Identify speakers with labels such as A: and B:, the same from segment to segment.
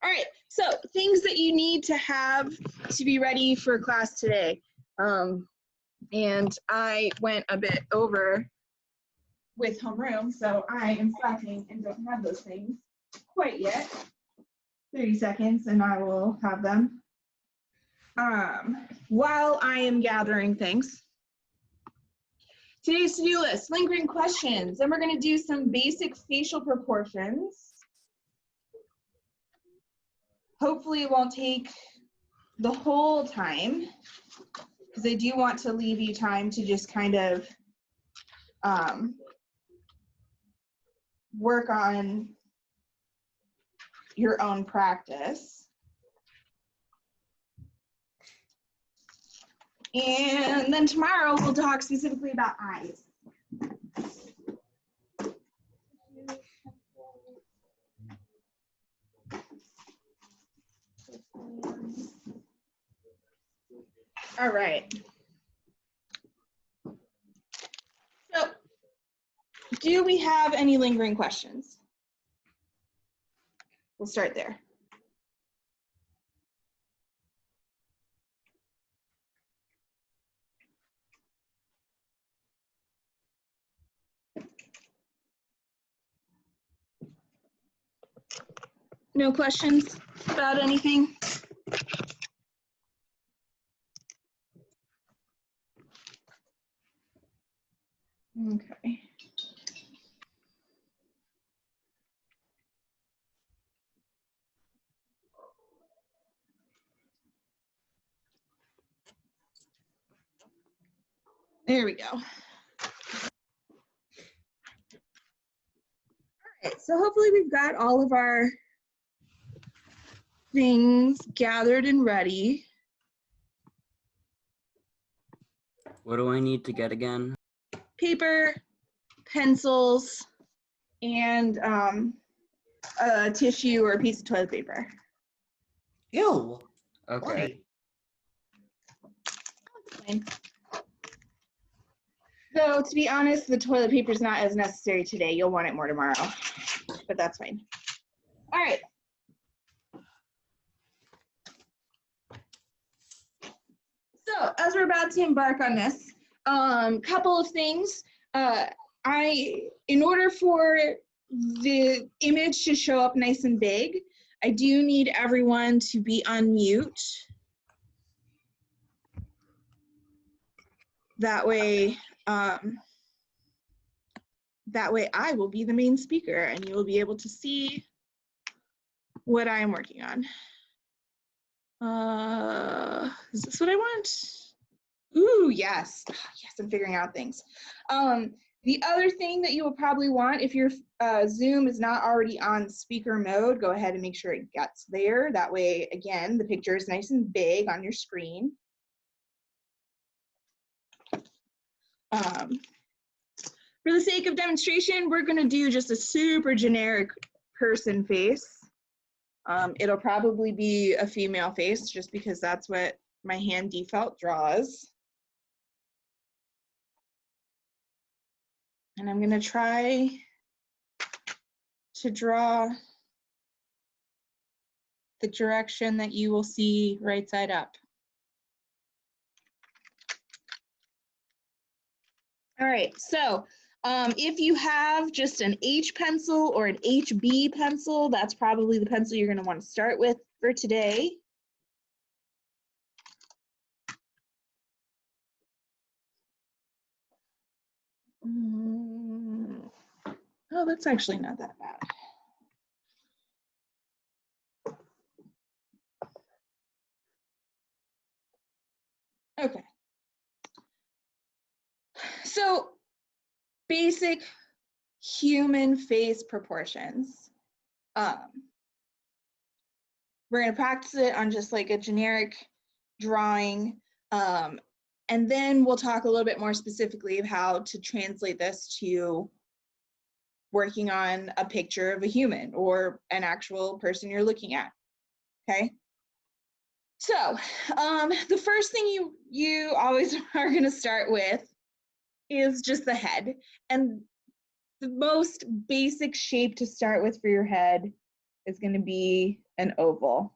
A: All right, so things that you need to have to be ready for class today. And I went a bit over with homeroom, so I am slacking and don't have those things quite yet. 30 seconds and I will have them. While I am gathering things. Today's to-do list, lingering questions, and we're gonna do some basic facial proportions. Hopefully it won't take the whole time, because I do want to leave you time to just kind of work on your own practice. And then tomorrow we'll talk specifically about eyes. All right. So, do we have any lingering questions? We'll start there. No questions about anything? Okay. There we go. All right, so hopefully we've got all of our things gathered and ready.
B: What do I need to get again?
A: Paper, pencils, and a tissue or a piece of toilet paper.
C: Ew.
B: Okay.
A: Fine. So to be honest, the toilet paper is not as necessary today. You'll want it more tomorrow, but that's fine. All right. So as we're about to embark on this, couple of things. In order for the image to show up nice and big, I do need everyone to be on mute. That way I will be the main speaker and you will be able to see what I'm working on. Is this what I want? Ooh, yes. Yes, I'm figuring out things. The other thing that you will probably want, if your Zoom is not already on speaker mode, go ahead and make sure it gets there. That way, again, the picture is nice and big on your screen. For the sake of demonstration, we're going to do just a super generic person face. It'll probably be a female face just because that's what my hand default draws. And I'm going to try to draw the direction that you will see right side up. All right, so if you have just an H pencil or an HB pencil, that's probably the pencil you're going to want to start with for today. Oh, that's actually not that bad. Okay. So basic human face proportions. We're going to practice it on just like a generic drawing. And then we'll talk a little bit more specifically of how to translate this to working on a picture of a human or an actual person you're looking at, okay? So the first thing you always are gonna start with is just the head. And the most basic shape to start with for your head is gonna be an oval.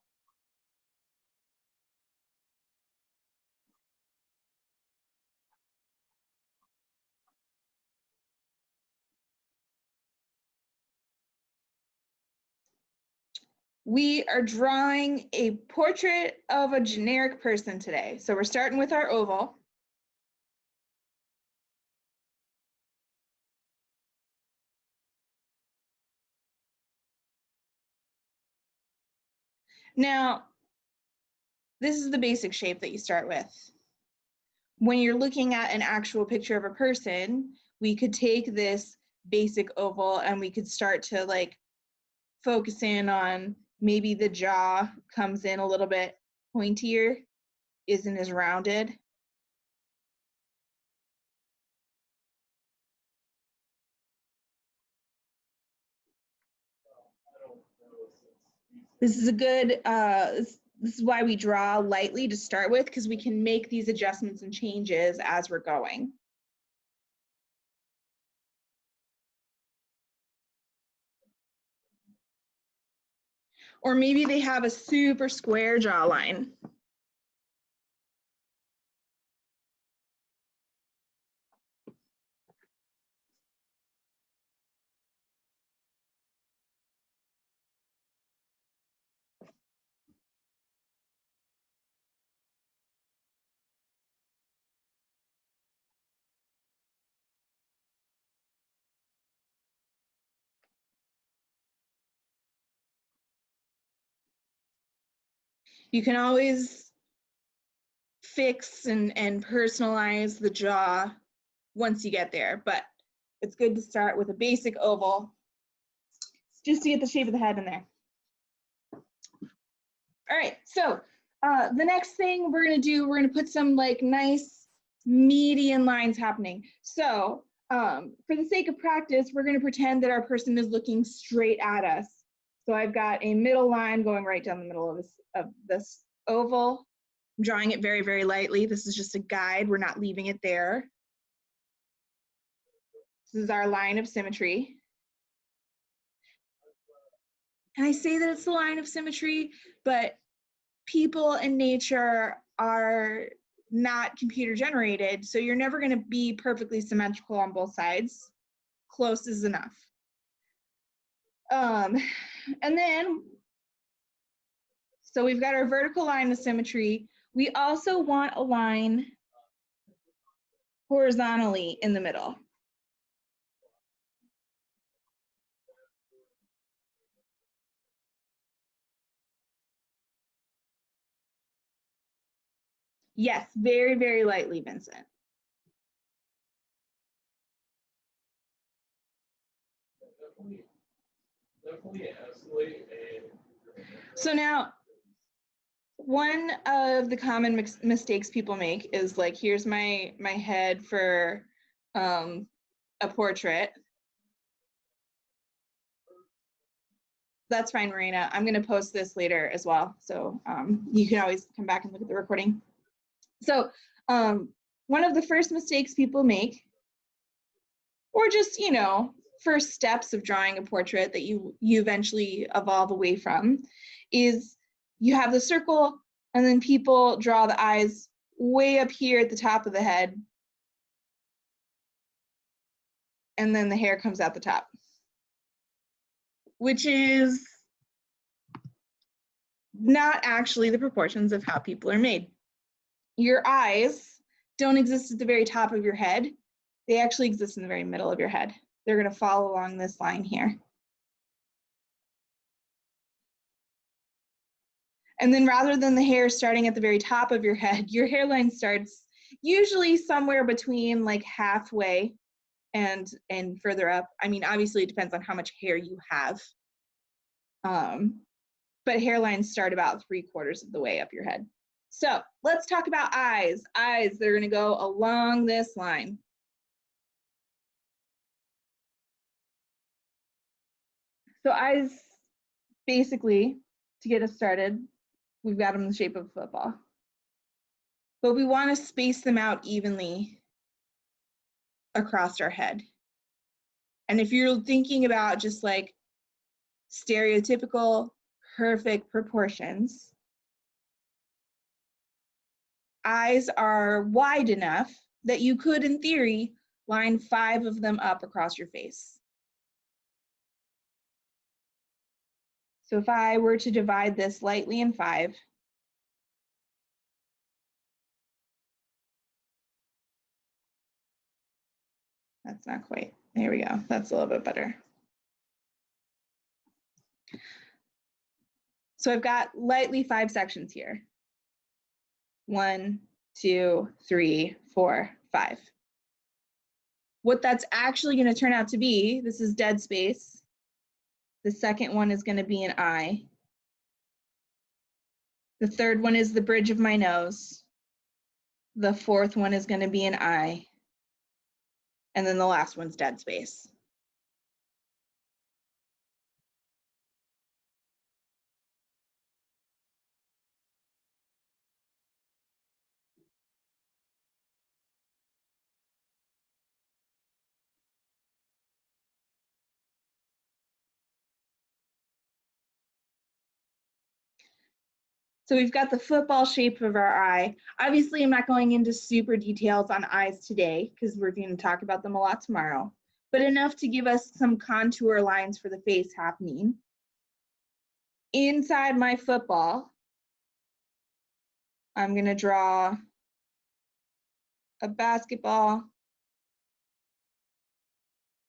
A: We are drawing a portrait of a generic person today. So we're starting with our oval. Now, this is the basic shape that you start with. When you're looking at an actual picture of a person, we could take this basic oval and we could start to like focus in on maybe the jaw comes in a little bit pointier, isn't as rounded. This is a good, this is why we draw lightly to start with, because we can make these adjustments and changes as we're going. Or maybe they have a super square jawline. You can always fix and personalize the jaw once you get there, but it's good to start with a basic oval just to get the shape of the head in there. All right, so the next thing we're gonna put some like nice median lines happening. So for the sake of practice, we're gonna pretend that our person is looking straight at us. So I've got a middle line going right down the middle of this oval. I'm drawing it very, very lightly. This is just a guide. We're not leaving it there. This is our line of symmetry. And I say that it's the line of symmetry, but people in nature are not computer generated, so you're never going to be perfectly symmetrical on both sides. Close is enough. And then, so we've got our vertical line of symmetry. We also want a line horizontally in the middle. Yes, very, very lightly, Vincent. Definitely escalate. So now, one of the common mistakes people make is like, here's my head for a portrait. That's fine, Marina. I'm going to post this later as well, so you can always come back and look at the recording. So one of the first mistakes people make, or just, you know, first steps of drawing a portrait that you eventually evolve away from, is you have the circle and then people draw the eyes way up here at the top of the head, and then the hair comes out the top, which is not actually the proportions of how people are made. Your eyes don't exist at the very top of your head. They actually exist in the very middle of your head. They're going to follow along this line here. And then rather than the hair starting at the very top of your head, your hairline starts usually somewhere between like halfway and further up. I mean, obviously it depends on how much hair you have. But hairlines start about 3/4 of the way up your head. So let's talk about eyes. Eyes, they're going to go along this line. So eyes, basically, to get us started, we've got them in the shape of a football. But we want to space them out evenly across our head. And if you're thinking about just like stereotypical perfect proportions. Eyes are wide enough that you could, in theory, line 5 of them up across your face. So if I were to divide this lightly in 5, that's not quite, there we go, that's a little bit better. So I've got lightly 5 sections here. 1, 2, 3, 4, 5. What that's actually going to turn out to be, this is dead space. The second one is going to be an eye. The third one is the bridge of my nose. The fourth one is going to be an eye. And then the last one's dead space. So we've got the football shape of our eye. Obviously, I'm not going into super details on eyes today because we're going to talk about them a lot tomorrow, but enough to give us some contour lines for the face happening. Inside my football, I'm going to draw a basketball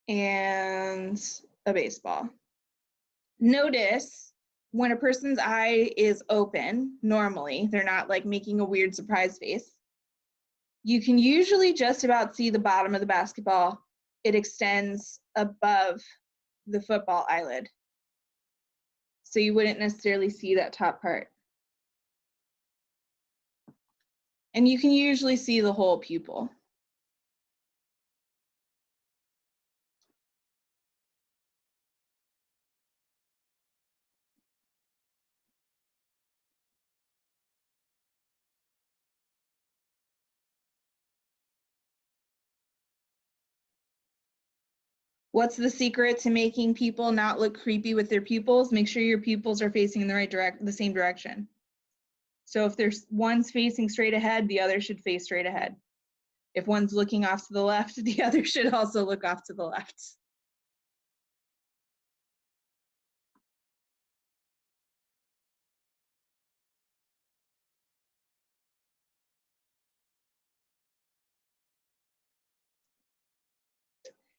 A: and a baseball. Notice when a person's eye is open, normally, they're not like making a weird surprise face, you can usually just about see the bottom of the basketball. It extends above the football eyelid. So you wouldn't necessarily see that top part. And you can usually see the whole pupil. What's the secret to making people not look creepy with their pupils? Make sure your pupils are facing in the same direction. So if there's one's facing straight ahead, the other should face straight ahead. If one's looking off to the left, the other should also look off to the left.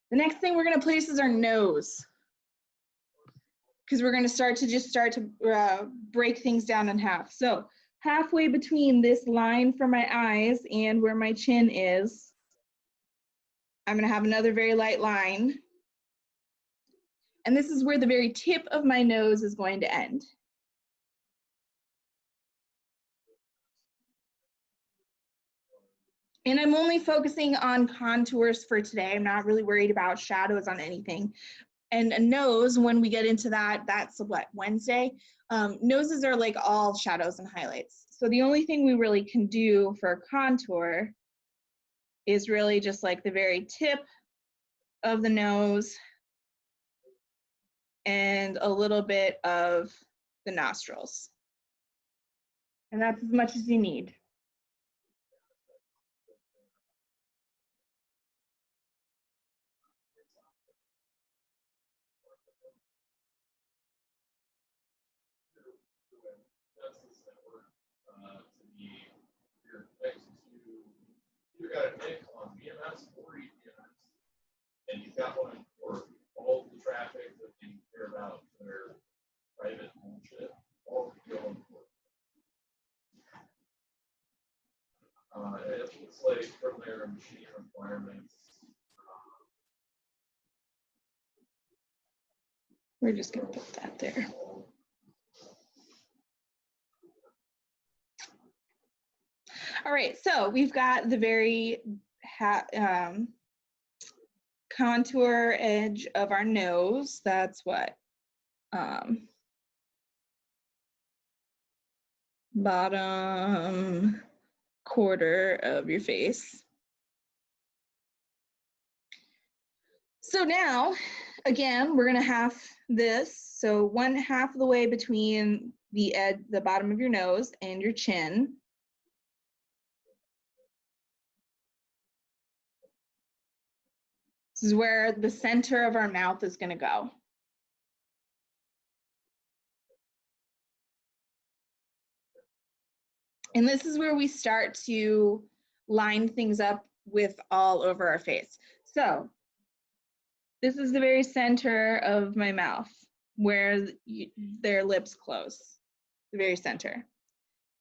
A: The next thing we're going to place is our nose, because we're going to start to break things down in half. So halfway between this line for my eyes and where my chin is, I'm going to have another very light line. And this is where the very tip of my nose is going to end. And I'm only focusing on contours for today. I'm not really worried about shadows on anything. And a nose, when we get into that, that's what, Wednesday? Noses are like all shadows and highlights. So the only thing we really can do for a contour is really just like the very tip of the nose and a little bit of the nostrils. And that's as much as you need.
D: You got a mix on VMS or eVMS, and you've got one for all the traffic that you care about their private bullshit, all going for. It looks like from their machine requirements.
A: We're just going to put that there. All right, so we've got the very contour edge of our nose. That's what? Bottom quarter of your face. So now Again, we're gonna half this. So 1/2 of the way between the bottom of your nose and your chin. This is where the center of our mouth is gonna go. And this is where we start to line things up with all over our face. So this is the very center of my mouth where their lips close, the very center.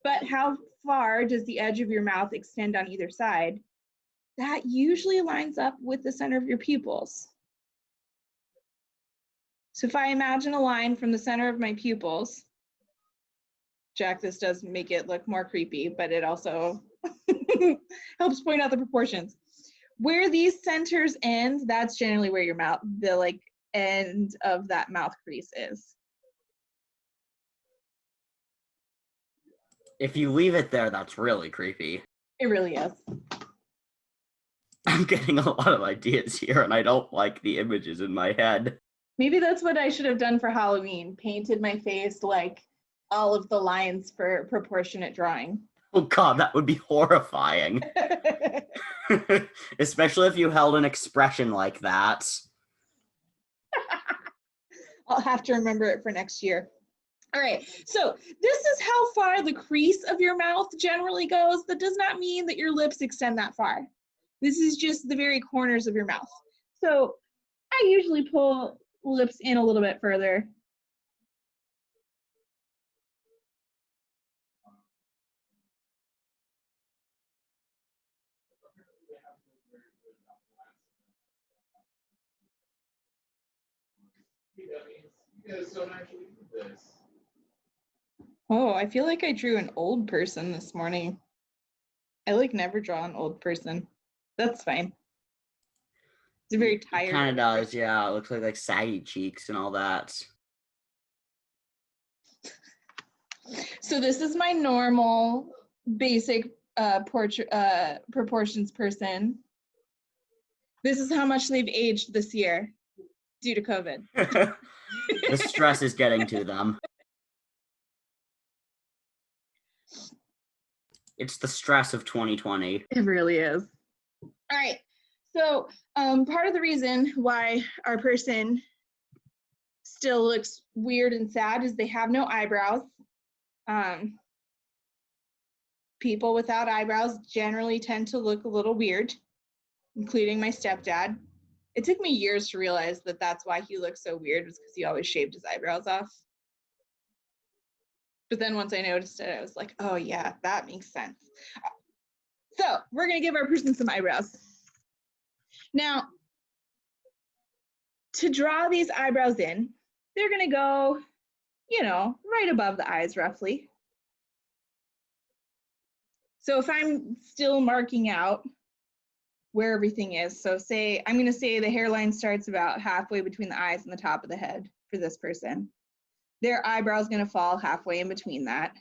A: But how far does the edge of your mouth extend on either side? That usually lines up with the center of your pupils. So if I imagine a line from the center of my pupils, Jack, this does make it look more creepy, but it also helps point out the proportions. Where these centers end, that's generally where your mouth, the like end of that mouth crease is.
B: If you leave it there, that's really creepy.
A: It really is.
B: I'm getting a lot of ideas here, and I don't like the images in my head.
A: Maybe that's what I should have done for Halloween. Painted my face like all of the lines for proportionate drawing.
B: Oh god, that would be horrifying. Especially if you held an expression like that.
A: I'll have to remember it for next year. All right, so this is how far the crease of your mouth generally goes. That does not mean that your lips extend that far. This is just the very corners of your mouth. So I usually pull lips in a little bit further.
D: That means you guys don't actually do this.
A: Oh, I feel like I drew an old person this morning. I like never draw an old person. That's fine. It's a very tired.
B: Kind of does, yeah. It looks like saggy cheeks and all that.
A: So this is my normal basic proportions person. This is how much they've aged this year due to COVID.
B: The stress is getting to them. It's the stress of 2020.
A: It really is. All right. So part of the reason why our person still looks weird and sad is they have no eyebrows. People without eyebrows generally tend to look a little weird, including my stepdad. It took me years to realize that that's why he looks so weird, was because he always shaved his eyebrows off. But then once I noticed it, I was like, oh yeah, that makes sense. So we're gonna give our person some eyebrows. Now, to draw these eyebrows in, they're gonna go, you know, right above the eyes roughly. So if I'm still marking out where everything is, so say, I'm gonna say the hairline starts about halfway between the eyes and the top of the head for this person. Their eyebrow is gonna fall halfway in between that.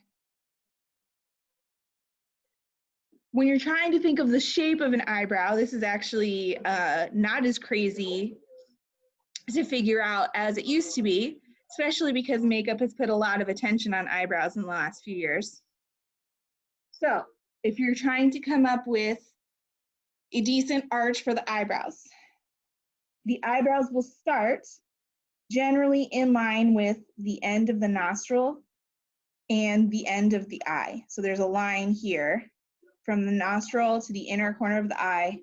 A: When you're trying to think of the shape of an eyebrow, this is actually not as crazy to figure out as it used to be, especially because makeup has put a lot of attention on eyebrows in the last few years. So if you're trying to come up with a decent arch for the eyebrows will start generally in line with the end of the nostril and the end of the eye. So there's a line here from the nostril to the inner corner of the eye.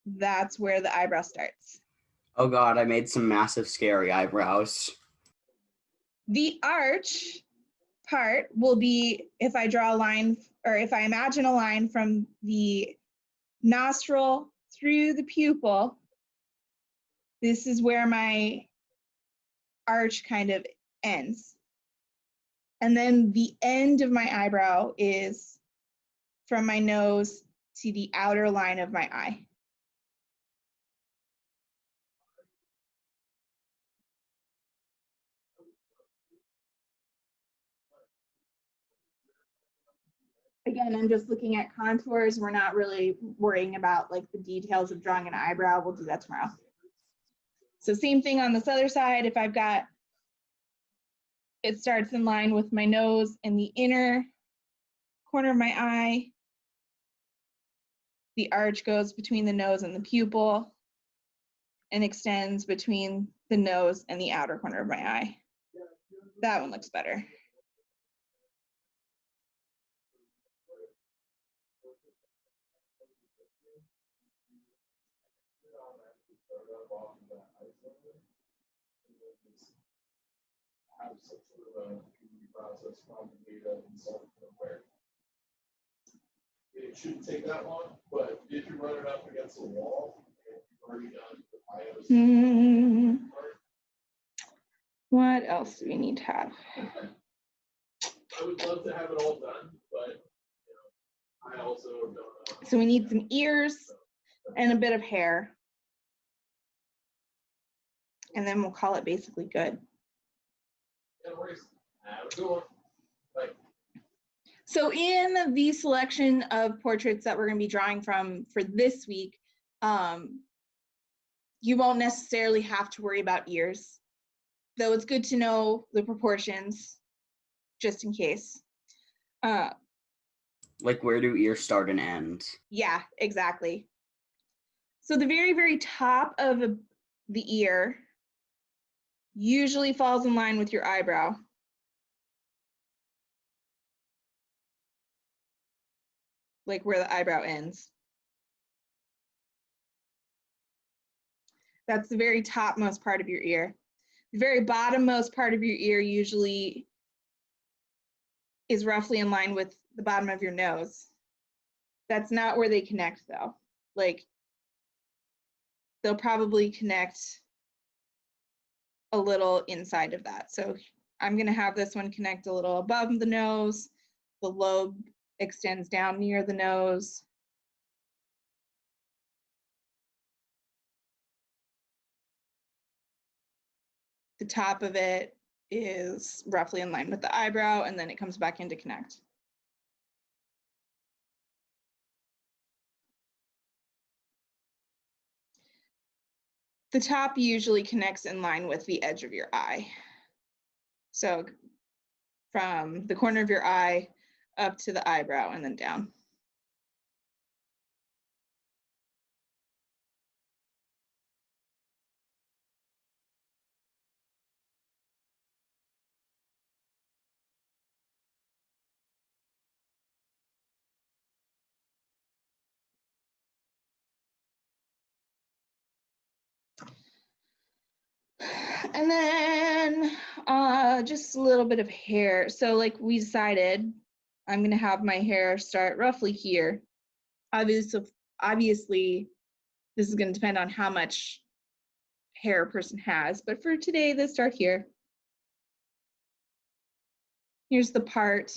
A: That's where the eyebrow starts.
B: Oh god, I made some massive scary eyebrows.
A: The arch part will be if I draw a line, or if I imagine a line from the nostril through the pupil. This is where my arch kind of ends. And then the end of my eyebrow is from my nose to the outer line of my eye. Again, I'm just looking at contours. We're not really worrying about like the details of drawing an eyebrow. We'll do that tomorrow. So same thing on this other side. If I've got, it starts in line with my nose and the inner corner of my eye. The arch goes between the nose and the pupil and extends between the nose and the outer corner of my eye. That one looks better.
D: Have some sort of a community process from the data and self-aware. It shouldn't take that long, but if you run it up against the wall, you've already done the bios.
A: What else do we need to have?
D: I would love to have it all done, but you know, I also don't know.
A: So we need some ears and a bit of hair. And then we'll call it basically good.
D: Yeah, no worries. Have a good one. Bye.
A: So in the selection of portraits that we're going to be drawing from for this week, you won't necessarily have to worry about ears, though it's good to know the proportions just in case.
B: Like, where do ears start and end?
A: Yeah, exactly. So the very, very top of the ear usually falls in line with your eyebrow. Like where the eyebrow ends. That's the very topmost part of your ear. The very bottommost part of your ear usually is roughly in line with the bottom of your nose. That's not where they connect though. Like they'll probably connect a little inside of that. So I'm gonna have this one connect a little above the nose. The lobe extends down near the nose. The top of it is roughly in line with the eyebrow, and then it comes back in to connect. The top usually connects in line with the edge of your eye. So from the corner of your eye up to the eyebrow and then down. And then just a little bit of hair. So like we decided, I'm gonna have my hair start roughly here. Obviously, this is gonna depend on how much hair a person has, but for today, let's start here. Here's the part.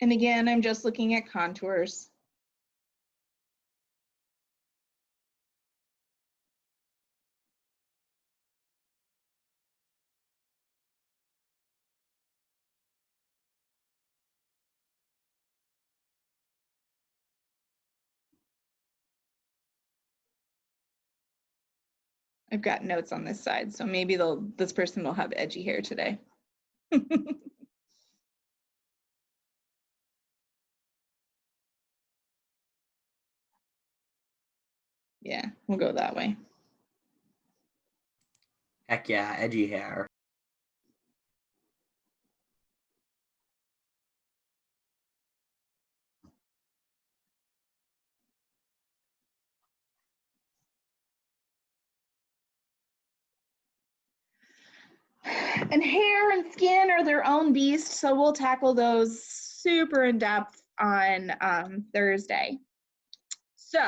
A: And again, I'm just looking at contours. I've got notes on this side, so maybe this person will have edgy hair today. Yeah, we'll go that way.
B: Heck yeah, edgy hair.
A: And hair and skin are their own beast, so we'll tackle those super in depth on Thursday. So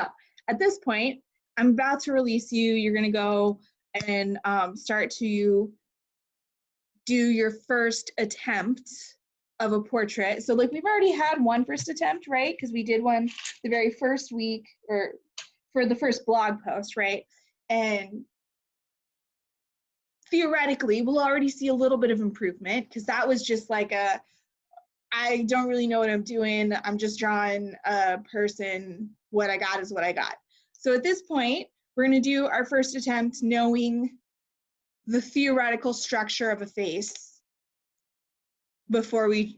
A: at this point, I'm about to release you. You're gonna go and start to do your first attempt of a portrait. So like we've already had one first attempt, right? Because we did one the very first week or for the first blog post, right? And theoretically, we'll already see a little bit of improvement because that was just like a I don't really know what I'm doing. I'm just drawing a person. What I got is what I got. So at this point, we're going to do our first attempt knowing the theoretical structure of a face before we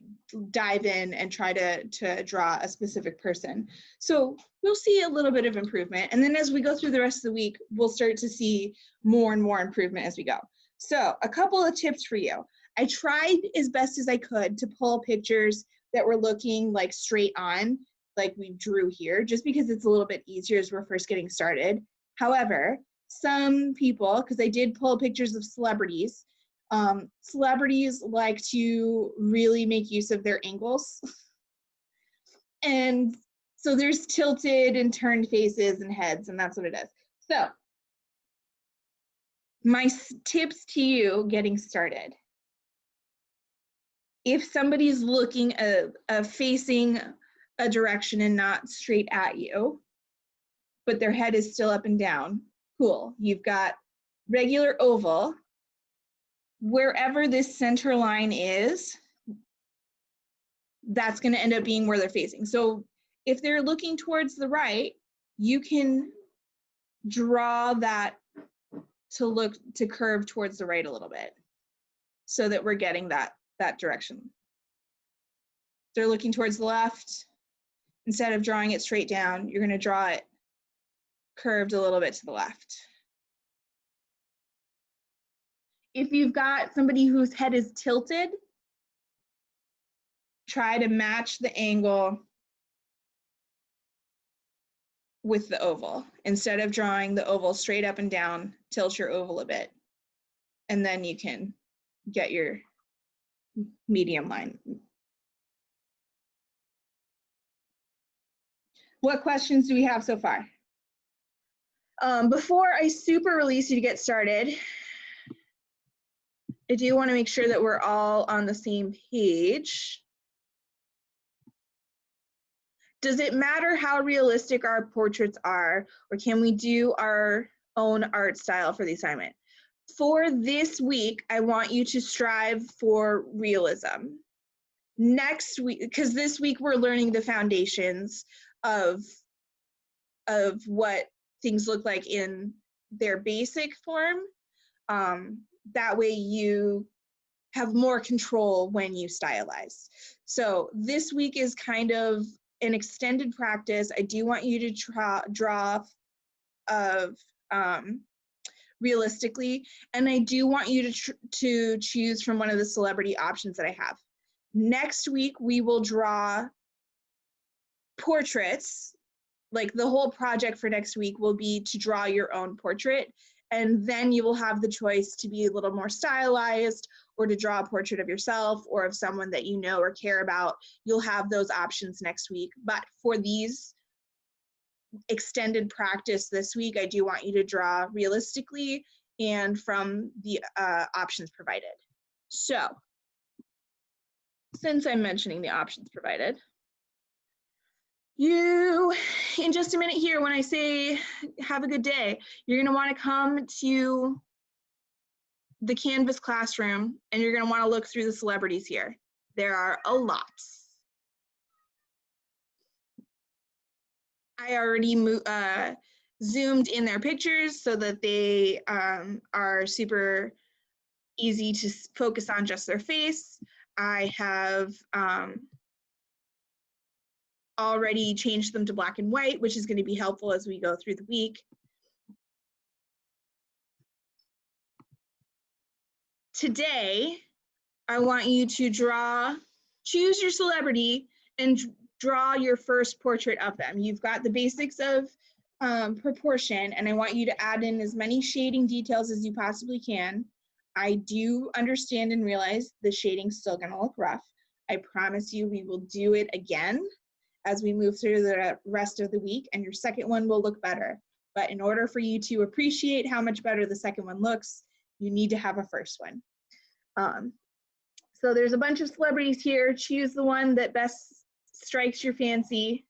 A: dive in and try to draw a specific person. So we'll see a little bit of improvement. And then as we go through the rest of the week, we'll start to see more and more improvement as we go. So a couple of tips for you. I tried as best as I could to pull pictures that were looking like straight on, like we drew here, just because it's a little bit easier as we're first getting started. However, some people, because I did pull pictures of celebrities, celebrities like to really make use of their angles. And so there's tilted and turned faces and heads, and that's what it is. So my tips to you getting started. If somebody's looking facing a direction and not straight at you, but their head is still up and down, cool. You've got regular oval. Wherever this center line is, that's going to end up being where they're facing. So if they're looking towards the right, you can draw that to curve towards the right a little bit so that we're getting that direction. If they're looking towards the left, instead of drawing it straight down, you're going to draw it curved a little bit to the left. If you've got somebody whose head is tilted, try to match the angle with the oval. Instead of drawing the oval straight up and down, tilt your oval a bit, and then you can get your medium line. What questions do we have so far? Before I super release you to get started, I do want to make sure that we're all on the same page. Does it matter how realistic our portraits are, or can we do our own art style for the assignment? For this week, I want you to strive for realism. Next week, because this week we're learning the foundations of what things look like in their basic form. That way you have more control when you stylize. So this week is kind of an extended practice. I do want you to draw realistically, and I do want you to choose from one of the celebrity options that I have. Next week, we will draw portraits. Like the whole project for next week will be to draw your own portrait, and then you will have the choice to be a little more stylized or to draw a portrait of yourself or of someone that you know or care about. You'll have those options next week. But for these extended practice this week, I do want you to draw realistically and from the options provided. So, since I'm mentioning the options provided, you, in just a minute here, when I say have a good day, you're going to want to come to the Canvas classroom and you're going to want to look through the celebrities here. There are a lot. I already zoomed in their pictures so that they are super easy to focus on just their face. I have already changed them to black and white, which is going to be helpful as we go through the week. Today, I want you to choose your celebrity and draw your first portrait of them. You've got the basics of proportion, and I want you to add in as many shading details as you possibly can. I do understand and realize the shading's still gonna look rough. I promise you we will do it again as we move through the rest of the week, and your second one will look better. But in order for you to appreciate how much better the second one looks, you need to have a first one. So there's a bunch of celebrities here. Choose the one that best strikes your fancy.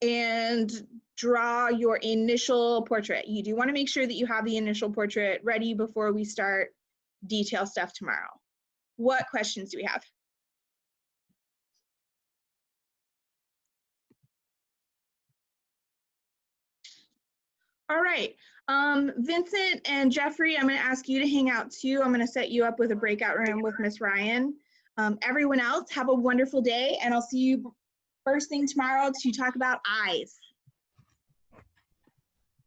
A: And draw your initial portrait. You do want to make sure that you have the initial portrait ready before we start detail stuff tomorrow. What questions do we have? All right, Vincent and Jeffrey, I'm going to ask you to hang out too. I'm going to set you up with a breakout room with Miss Ryan. Everyone else, have a wonderful day, and I'll see you first thing tomorrow to talk about eyes.